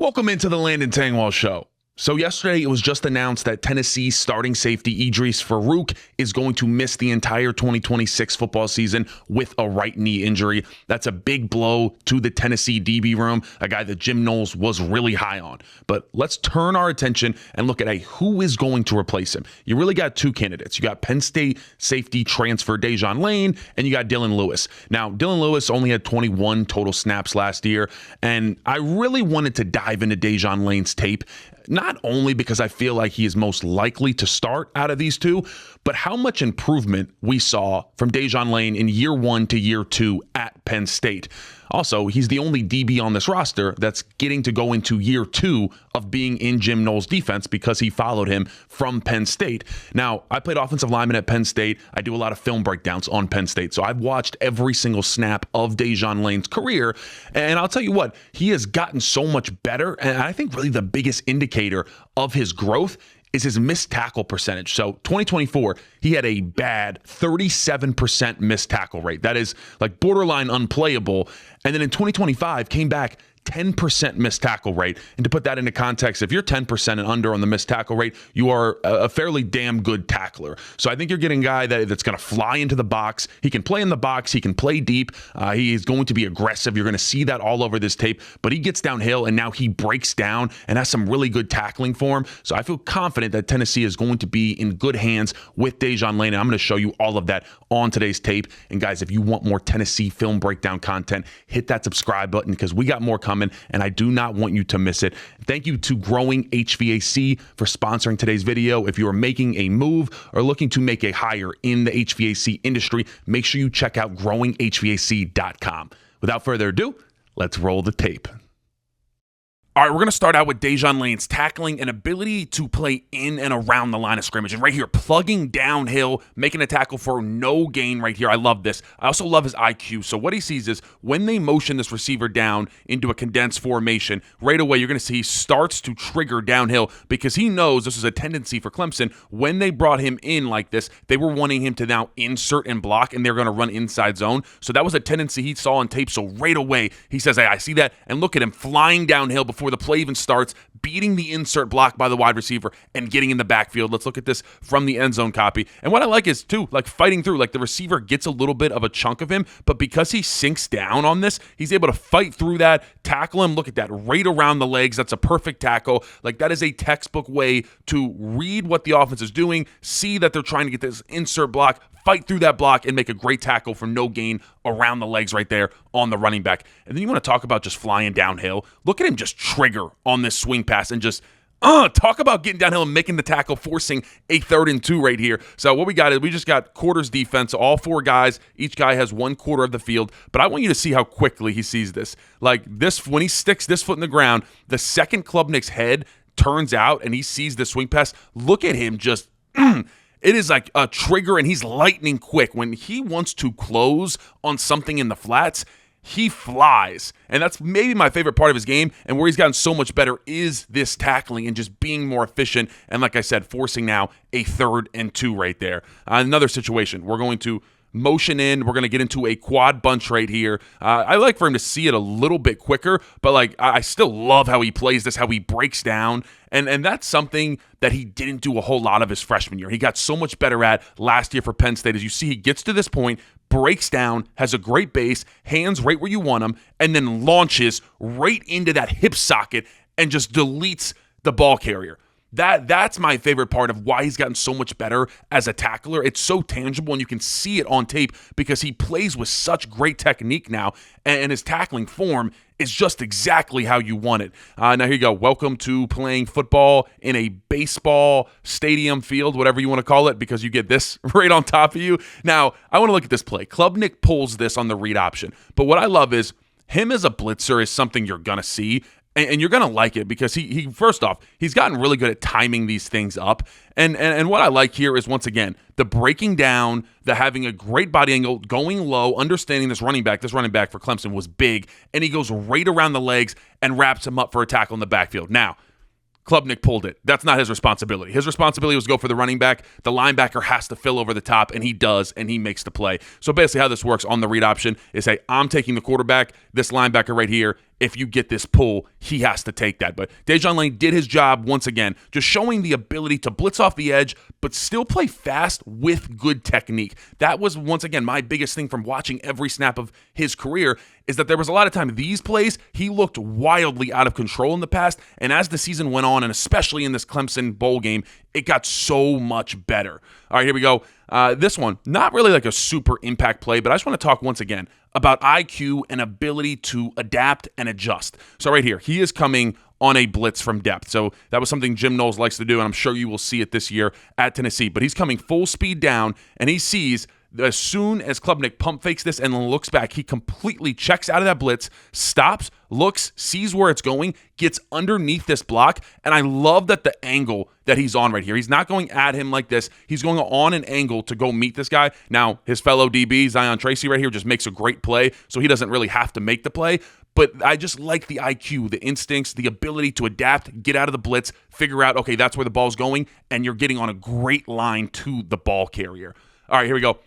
Welcome into the Landon Tangwall Show. So yesterday, it was just announced that Tennessee starting safety Edrees Farooq is going to miss the entire 2026 football season with a right knee injury. That's a big blow to the Tennessee DB room, a guy that Jim Knowles was really high on. But let's turn our attention and look at who is going to replace him. You really got two candidates. You got Penn State safety transfer Dejuan Lane, and you got Dylan Lewis. Now, Dylan Lewis only had 21 total snaps last year, and I really wanted to dive into Dejuan Lane's tape, not only because I feel like he is most likely to start out of these two, but how much improvement we saw from Dejuan Lane in year 1 to year 2 at Penn State. Also, he's the only DB on this roster that's getting to go into year 2 of being in Jim Knowles' defense because he followed him from Penn State. Now, I played offensive lineman at Penn State. I do a lot of film breakdowns on Penn State, so I've watched every single snap of Dejuan Lane's career, and I'll tell you what, he has gotten so much better, and I think really the biggest indicator of his growth is his missed tackle percentage. So 2024, he had a bad 37% missed tackle rate. That is like borderline unplayable. And then in 2025, came back 10% missed tackle rate. And to put that into context, if you're 10% and under on the missed tackle rate, you are a fairly damn good tackler. So I think you're getting a guy that's going to fly into the box. He can play in the box. He can play deep. He is going to be aggressive. You're going to see that all over this tape. But he gets downhill, and now he breaks down and has some really good tackling for him. So I feel confident that Tennessee is going to be in good hands with Dejuan Lane. And I'm going to show you all of that on today's tape. And guys, if you want more Tennessee film breakdown content, hit that subscribe button because we got more coming, and I do not want you to miss it. Thank you to Growing HVAC for sponsoring today's video. If you are making a move or looking to make a hire in the HVAC industry, make sure you check out growinghvac.com. Without further ado, let's roll the tape. All right, we're going to start out with Dejuan Lane's tackling and ability to play in and around the line of scrimmage. And right here, plugging downhill, making a tackle for no gain right here. I love this. I also love his IQ. So what he sees is when they motion this receiver down into a condensed formation, right away you're going to see he starts to trigger downhill because he knows this is a tendency for Clemson. When they brought him in like this, they were wanting him to now insert and block, and they're going to run inside zone. So that was a tendency he saw on tape. So right away, he says, hey, I see that. And look at him flying downhill before the play even starts, beating the insert block by the wide receiver and getting in the backfield. Let's look at this from the end zone copy. And what I like is, too, like fighting through. Like the receiver gets a little bit of a chunk of him, but because he sinks down on this, he's able to fight through that, tackle him. Look at that, right around the legs. That's a perfect tackle. Like that is a textbook way to read what the offense is doing, see that they're trying to get this insert block, fight through that block, and make a great tackle for no gain around the legs right there on the running back. And then you want to talk about just flying downhill. Look at him just trigger on this swing pass and just talk about getting downhill and making the tackle, forcing a 3rd and 2 right here. So what we got is we just got quarters defense, all 4 guys. Each guy has 1/4 of the field. But I want you to see how quickly he sees this. Like this, when he sticks this foot in the ground, the second Klubnik's head turns out and he sees the swing pass. Look at him just it is like a trigger, and he's lightning quick. When he wants to close on something in the flats, he flies. And that's maybe my favorite part of his game, and where he's gotten so much better is this tackling and just being more efficient. And like I said, forcing now a 3rd and 2 right there. Another situation, we're going to motion in. We're going to get into a quad bunch right here. I like for him to see it a little bit quicker, but like I still love how he plays this, how he breaks down. And that's something that he didn't do a whole lot of his freshman year. He got so much better at last year for Penn State. As you see, he gets to this point, breaks down, has a great base, hands right where you want them, and then launches right into that hip socket and just deletes the ball carrier. That's my favorite part of why he's gotten so much better as a tackler. It's so tangible, and you can see it on tape because he plays with such great technique now, and his tackling form is just exactly how you want it. Now here you go. Welcome to playing football in a baseball stadium field, whatever you want to call it, because you get this right on top of you. Now, I want to look at this play. Klubnik pulls this on the read option, but what I love is him as a blitzer is something you're going to see. And you're going to like it because he first off, he's gotten really good at timing these things up. And what I like here is, once again, the breaking down, the having a great body angle, going low, understanding this running back for Clemson was big, and he goes right around the legs and wraps him up for a tackle in the backfield. Now, Klubnik pulled it. That's not his responsibility. His responsibility was to go for the running back. The linebacker has to fill over the top, and he does, and he makes the play. So basically how this works on the read option is, hey, I'm taking the quarterback. This linebacker right here if you get this pull, he has to take that. But Dejuan Lane did his job once again, just showing the ability to blitz off the edge, but still play fast with good technique. That was, once again, my biggest thing from watching every snap of his career, is that there was a lot of time these plays, he looked wildly out of control in the past, and as the season went on, and especially in this Clemson bowl game, it got so much better. All right, here we go. This one, not really like a super impact play, but I just want to talk once again about IQ and ability to adapt and adjust. So right here, he is coming on a blitz from depth. So that was something Jim Knowles likes to do, and I'm sure you will see it this year at Tennessee. But he's coming full speed down, and he sees as soon as Klubnik pump fakes this and then looks back, he completely checks out of that blitz, stops, looks, sees where it's going, gets underneath this block, and I love that the angle that he's on right here. He's not going at him like this. He's going on an angle to go meet this guy. Now, his fellow DB, Zion Tracy right here, just makes a great play, so he doesn't really have to make the play. But I just like the IQ, the instincts, the ability to adapt, get out of the blitz, figure out, okay, that's where the ball's going, and you're getting on a great line to the ball carrier. All right, here we go.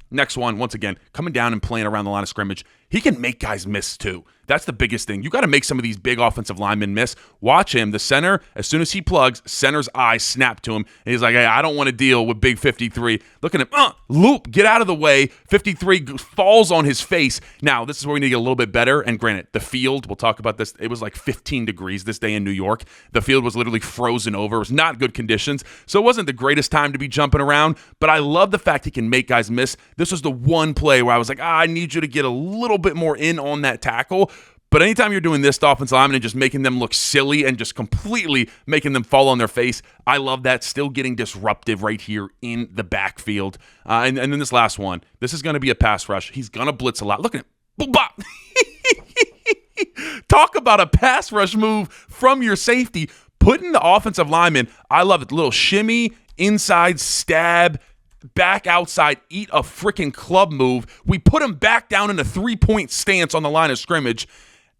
Next one, once again, coming down and playing around the line of scrimmage. He can make guys miss too. That's the biggest thing. You got to make some of these big offensive linemen miss. Watch him. The center, as soon as he plugs, center's eyes snap to him. And he's like, hey, I don't want to deal with big 53. Look at him. Loop, get out of the way. 53 falls on his face. Now, this is where we need to get a little bit better. And granted, the field, we'll talk about this. It was like 15 degrees this day in New York. The field was literally frozen over. It was not good conditions. So it wasn't the greatest time to be jumping around. But I love the fact he can make guys miss. This was the one play where I was like, I need you to get a little bit more in on that tackle. But anytime you're doing this to offensive linemen and just making them look silly and just completely making them fall on their face, I love that. Still getting disruptive right here in the backfield. And then this last one. This is going to be a pass rush. He's going to blitz a lot. Look at him. Boom, bop. Talk about a pass rush move from your safety. Putting the offensive lineman, I love it. Little shimmy, inside stab, back outside, eat a freaking club move. We put him back down in a 3-point stance on the line of scrimmage.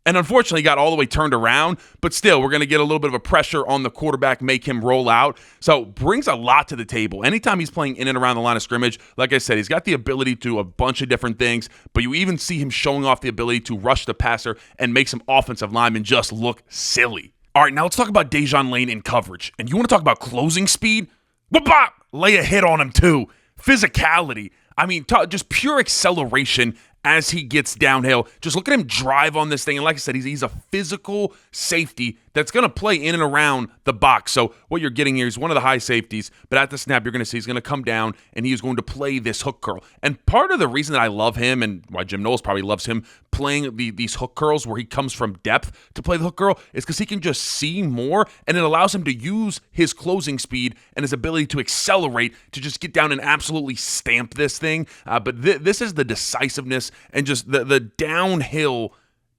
And unfortunately, got all the way turned around. But still, we're going to get a little bit of a pressure on the quarterback, make him roll out. So brings a lot to the table. Anytime he's playing in and around the line of scrimmage, like I said, he's got the ability to a bunch of different things. But you even see him showing off the ability to rush the passer and make some offensive linemen just look silly. All right, now let's talk about Dejuan Lane in coverage. And you want to talk about closing speed? Bop! Lay a hit on him too. Physicality. I mean, just pure acceleration as he gets downhill. Just look at him drive on this thing. And like I said, he's a physical safety that's going to play in and around the box. So what you're getting here is one of the high safeties, but at the snap, you're going to see he's going to come down and he is going to play this hook curl. And part of the reason that I love him and why Jim Knowles probably loves him playing these hook curls where he comes from depth to play the hook curl is because he can just see more, and it allows him to use his closing speed and his ability to accelerate to just get down and absolutely stamp this thing. But this is the decisiveness and just the downhill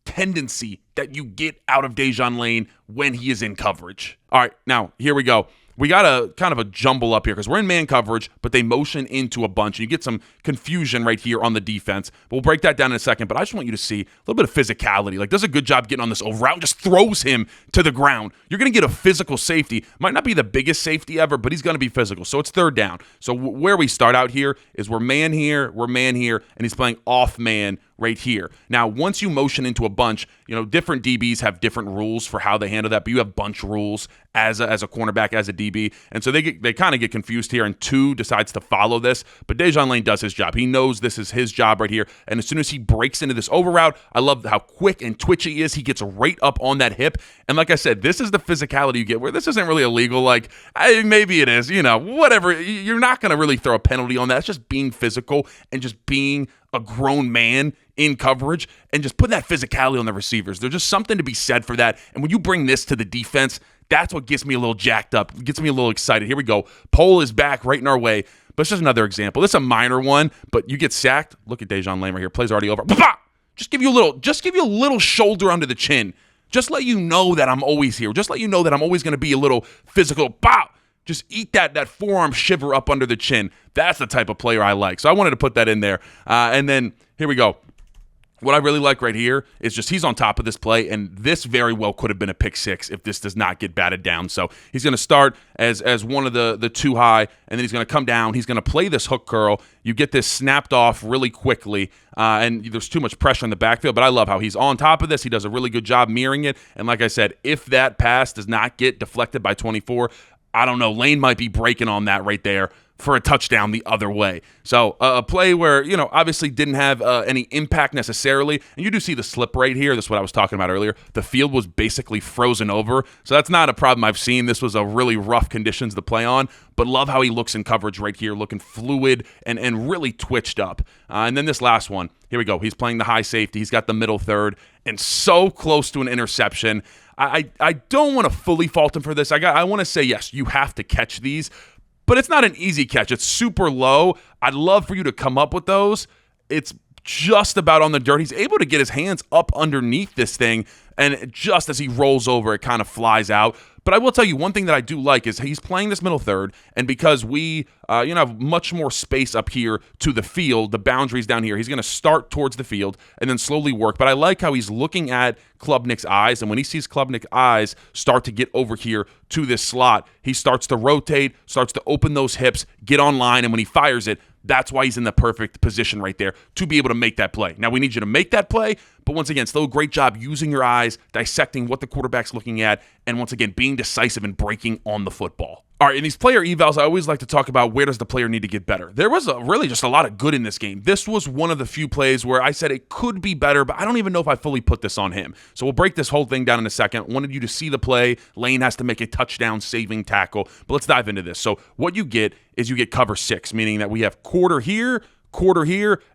tendency that you get out of Dejuan Lane when he is in coverage. All right, now here we go. We got a kind of a jumble up here because we're in man coverage, but they motion into a bunch, and you get some confusion right here on the defense. But we'll break that down in a second, but I just want you to see a little bit of physicality. Like, does a good job getting on this over route and just throws him to the ground. You're going to get a physical safety. Might not be the biggest safety ever, but he's going to be physical. So it's third down. So where we start out here is we're man here, and he's playing off man right here. Now, once you motion into a bunch, different DBs have different rules for how they handle that, but you have bunch rules as a cornerback, as a DB. And so they kind of get confused here, and two decides to follow this. But Dejuan Lane does his job. He knows this is his job right here. And as soon as he breaks into this over route, I love how quick and twitchy he is. He gets right up on that hip. And like I said, this is the physicality you get where this isn't really illegal. Like, maybe it is, whatever. You're not going to really throw a penalty on that. It's just being physical and just being a grown man in coverage and just putting that physicality on the receivers. There's just something to be said for that. And when you bring this to the defense, that's what gets me a little jacked up, gets me a little excited. Here we go. Pole is back right in our way. But it's just another example. This is a minor one, but you get sacked. Look at Dejuan Lane right here. Play's already over. Just give you a little shoulder under the chin. Just let you know that I'm always here. Just let you know that I'm always going to be a little physical. Just eat that forearm shiver up under the chin. That's the type of player I like. So I wanted to put that in there. And then here we go. What I really like right here is just he's on top of this play, and this very well could have been a pick six if this does not get batted down. So he's going to start as one of the two high, and then he's going to come down. He's going to play this hook curl. You get this snapped off really quickly, and there's too much pressure in the backfield, but I love how he's on top of this. He does a really good job mirroring it, and like I said, if that pass does not get deflected by 24, I don't know, Lane might be breaking on that right there for a touchdown the other way. So a play where, obviously didn't have any impact necessarily. And you do see the slip right here. That's what I was talking about earlier. The field was basically frozen over. So that's not a problem I've seen. This was a really rough conditions to play on. But love how he looks in coverage right here, looking fluid and really twitched up. And then this last one, here we go. He's playing the high safety. He's got the middle third and so close to an interception. I don't want to fully fault him for this. I want to say, yes, you have to catch these. But it's not an easy catch. It's super low. I'd love for you to come up with those. It's just about on the dirt. He's able to get his hands up underneath this thing, and just as he rolls over, it kind of flies out. But I will tell you one thing that I do like is he's playing this middle third, and because we have much more space up here to the field, the boundaries down here, he's going to start towards the field and then slowly work. But I like how he's looking at Klubnik's eyes, and when he sees Klubnik's eyes start to get over here to this slot, he starts to rotate, starts to open those hips, get on line, and when he fires it, that's why he's in the perfect position right there to be able to make that play. Now, we need you to make that play, but once again, still a great job using your eyes, dissecting what the quarterback's looking at, and once again, being decisive and breaking on the football. All right, in these player evals, I always like to talk about where does the player need to get better. There was really just a lot of good in this game. This was one of the few plays where I said it could be better, but I don't even know if I fully put this on him. So we'll break this whole thing down in a second. Wanted you to see the play. Lane has to make a touchdown-saving tackle, but let's dive into this. So what you get is you get cover 6, meaning that we have quarter here,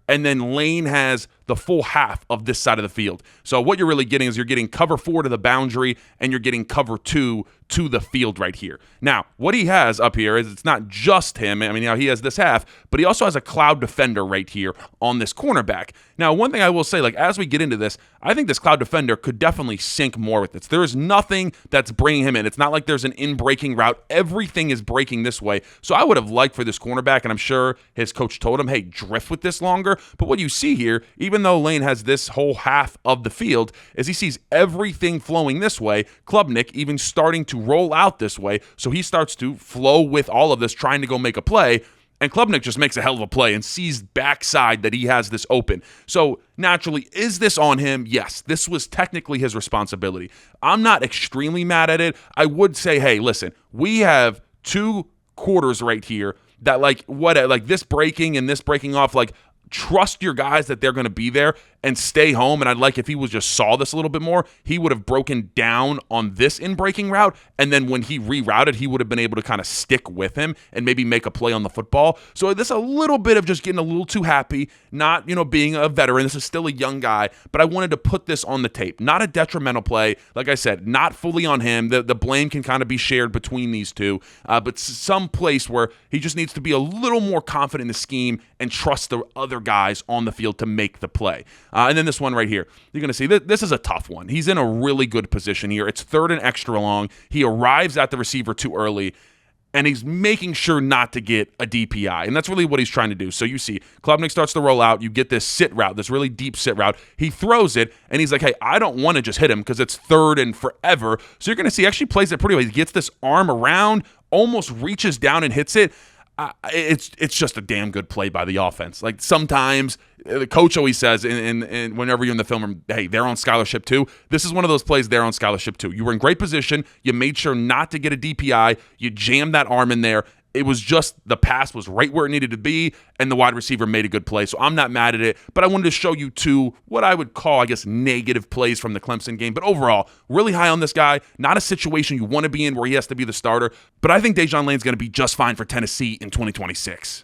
and then Lane has the full half of this side of the field. So what you're really getting is you're getting cover 4 to the boundary, and you're getting cover 2 to the field right here. Now, what he has up here is it's not just him. I mean, he has this half, but he also has a cloud defender right here on this cornerback. Now, one thing I will say, as we get into this, I think this cloud defender could definitely sync more with this. There is nothing that's bringing him in. It's not like there's an in-breaking route. Everything is breaking this way. So I would have liked for this cornerback, and I'm sure his coach told him, hey, drift with this longer. But what you see here, even though Lane has this whole half of the field, is he sees everything flowing this way. Klubnik even starting to roll out this way. So he starts to flow with all of this, trying to go make a play. And Klubnik just makes a hell of a play and sees backside that he has this open. So naturally, is this on him? Yes, this was technically his responsibility. I'm not extremely mad at it. I would say, hey, listen, we have 2 quarters right here that this breaking and this breaking off, trust your guys that they're going to be there and stay home. And I'd like if he saw this a little bit more, he would have broken down on this in-breaking route. And then when he rerouted, he would have been able to kind of stick with him and maybe make a play on the football. So this is a little bit of just getting a little too happy, not, being a veteran. This is still a young guy, but I wanted to put this on the tape. Not a detrimental play. Like I said, not fully on him. The blame can kind of be shared between these two, but some place where he just needs to be a little more confident in the scheme and trust the other guys on the field to make the play. And then this one right here, you're going to see this is a tough one. He's in a really good position here. It's 3rd and extra long. He arrives at the receiver too early, and he's making sure not to get a DPI. And that's really what he's trying to do. So you see, Klubnik starts to roll out. You get this sit route, this really deep sit route. He throws it, and he's like, hey, I don't want to just hit him because it's 3rd and forever. So you're going to see he actually plays it pretty well. He gets this arm around, almost reaches down and hits it. It's just a damn good play by the offense. Sometimes the coach always says, and whenever you're in the film room, hey, they're on scholarship too. This is one of those plays they're on scholarship too. You were in great position. You made sure not to get a DPI. You jammed that arm in there. It was just the pass was right where it needed to be, and the wide receiver made a good play. So I'm not mad at it, but I wanted to show you 2 what I would call, negative plays from the Clemson game. But overall, really high on this guy. Not a situation you want to be in where he has to be the starter, but I think Dejuan Lane's going to be just fine for Tennessee in 2026.